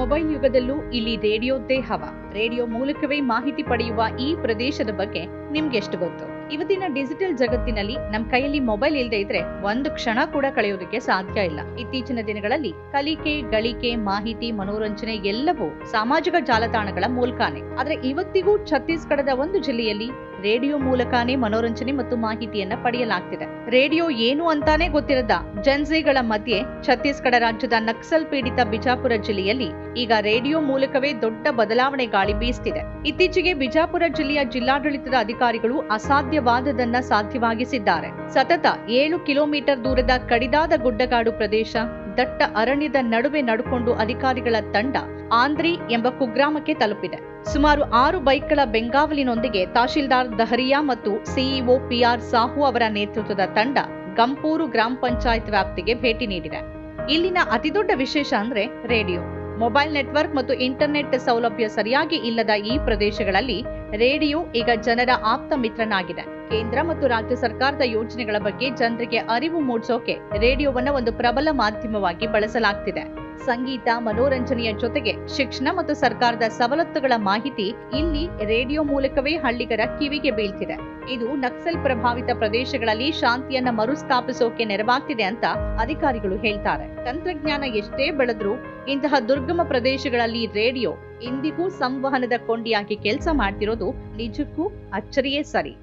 Mobile ಯುಗದಲ್ಲೂ ಇಲ್ಲಿ ರೇಡಿಯೋದ್ದೇ ಹವಾ. Radio ಮೂಲಕವೇ ಮಾಹಿತಿ ಪಡೆಯುವ ಈ ಪ್ರದೇಶದ ಬಗ್ಗೆ ನಿಮ್ಗೆಷ್ಟು ಗೊತ್ತು? ಇವತ್ತಿನ ಡಿಜಿಟಲ್ ಜಗತ್ತಿನಲ್ಲಿ ನಮ್ ಕೈಯಲ್ಲಿ ಮೊಬೈಲ್ ಇಲ್ಲದೆ ಇದ್ರೆ ಒಂದು ಕ್ಷಣ ಕೂಡ ಕಳೆಯೋದಕ್ಕೆ ಸಾಧ್ಯ ಇಲ್ಲ. ಇತ್ತೀಚಿನ ದಿನಗಳಲ್ಲಿ ಕಲಿಕೆ, ಗಳಿಕೆ, ಮಾಹಿತಿ, ಮನೋರಂಜನೆ ಎಲ್ಲವೂ ಸಾಮಾಜಿಕ ಜಾಲತಾಣಗಳ ಮೂಲಕನೇ. ಆದ್ರೆ ಇವತ್ತಿಗೂ ಛತ್ತೀಸ್ಗಢದ ಒಂದು ಜಿಲ್ಲೆಯಲ್ಲಿ ರೇಡಿಯೋ ಮೂಲಕನೇ ಮನೋರಂಜನೆ ಮತ್ತು ಮಾಹಿತಿಯನ್ನ ಪಡೆಯಲಾಗ್ತಿದೆ. ರೇಡಿಯೋ ಏನು ಅಂತಾನೆ ಗೊತ್ತಿರದ ಜನ್ಸಿಗಳ ಮಧ್ಯೆ ಛತ್ತೀಸ್ಗಢ ರಾಜ್ಯದ ನಕ್ಸಲ್ ಪೀಡಿತ ಬಿಜಾಪುರ ಜಿಲ್ಲೆಯಲ್ಲಿ ಈಗ ರೇಡಿಯೋ ಮೂಲಕವೇ ದೊಡ್ಡ ಬದಲಾವಣೆ ಗಾಳಿ ಬೀಸ್ತಿದೆ. ಇತ್ತೀಚೆಗೆ ಬಿಜಾಪುರ ಜಿಲ್ಲೆಯ ಜಿಲ್ಲಾಡಳಿತದ ಅಧಿಕಾರಿಗಳು ಅಸಾಧ್ಯವಾದದನ್ನ ಸಾಧ್ಯವಾಗಿಸಿದ್ದಾರೆ. ಸತತ 7 ಕಿಲೋಮೀಟರ್ ದೂರದ ಕಡಿದಾದ ಗುಡ್ಡಗಾಡು ಪ್ರದೇಶ, ದಟ್ಟ ಅರಣ್ಯದ ನಡುವೆ ನಡ್ಕೊಂಡು ಅಧಿಕಾರಿಗಳ ತಂಡ ಆಂದ್ರಿ ಎಂಬ ಕುಗ್ರಾಮಕ್ಕೆ ತಲುಪಿದೆ. ಸುಮಾರು 6 ಬೈಕ್ಗಳ ಬೆಂಗಾವಲಿನೊಂದಿಗೆ ತಹಶೀಲ್ದಾರ್ ದಹರಿಯಾ ಮತ್ತು ಸಿಇಒ PR ಸಾಹು ಅವರ ನೇತೃತ್ವದ ತಂಡ ಗಂಪೂರು ಗ್ರಾಮ ಪಂಚಾಯತ್ ವ್ಯಾಪ್ತಿಗೆ ಭೇಟಿ ನೀಡಿದೆ. ಇಲ್ಲಿನ ಅತಿದೊಡ್ಡ ವಿಶೇಷ ಅಂದ್ರೆ ರೇಡಿಯೋ. ಮೊಬೈಲ್ ನೆಟ್ವರ್ಕ್ ಮತ್ತು ಇಂಟರ್ನೆಟ್ ಸೌಲಭ್ಯ ಸರಿಯಾಗಿ ಇಲ್ಲದ ಈ ಪ್ರದೇಶಗಳಲ್ಲಿ ರೇಡಿಯೋ ಈಗ ಜನರ ಆಪ್ತ ಮಿತ್ರನಾಗಿದೆ. ಕೇಂದ್ರ ಮತ್ತು ರಾಜ್ಯ ಸರ್ಕಾರದ ಯೋಜನೆಗಳ ಬಗ್ಗೆ ಜನರಿಗೆ ಅರಿವು ಮೂಡಿಸೋಕೆ ರೇಡಿಯೋವನ್ನ ಒಂದು ಪ್ರಬಲ ಮಾಧ್ಯಮವಾಗಿ ಬಳಸಲಾಗ್ತಿದೆ. ಸಂಗೀತ, ಮನೋರಂಜನೆಯ ಜೊತೆಗೆ ಶಿಕ್ಷಣ ಮತ್ತು ಸರ್ಕಾರದ ಸವಲತ್ತುಗಳ ಮಾಹಿತಿ ಇಲ್ಲಿ ರೇಡಿಯೋ ಮೂಲಕವೇ ಹಳ್ಳಿಗರ ಕಿವಿಗೆ ಬೀಳ್ತಿದೆ. ಇದು ನಕ್ಸಲ್ ಪ್ರಭಾವಿತ ಪ್ರದೇಶಗಳಲ್ಲಿ ಶಾಂತಿಯನ್ನ ಮರುಸ್ಥಾಪಿಸೋಕೆ ನೆರವಾಗ್ತಿದೆ ಅಂತ ಅಧಿಕಾರಿಗಳು ಹೇಳ್ತಾರೆ. ತಂತ್ರಜ್ಞಾನ ಎಷ್ಟೇ ಬೆಳೆದ್ರೂ ಇಂತಹ ದುರ್ಗಮ ಪ್ರದೇಶಗಳಲ್ಲಿ ರೇಡಿಯೋ ಇಂದಿಗೂ ಸಂವಹನದ ಕೊಂಡಿಯಾಗಿ ಕೆಲಸ ಮಾಡ್ತಿರೋದು ನಿಜಕ್ಕೂ ಅಚ್ಚರಿಯೇ ಸರಿ.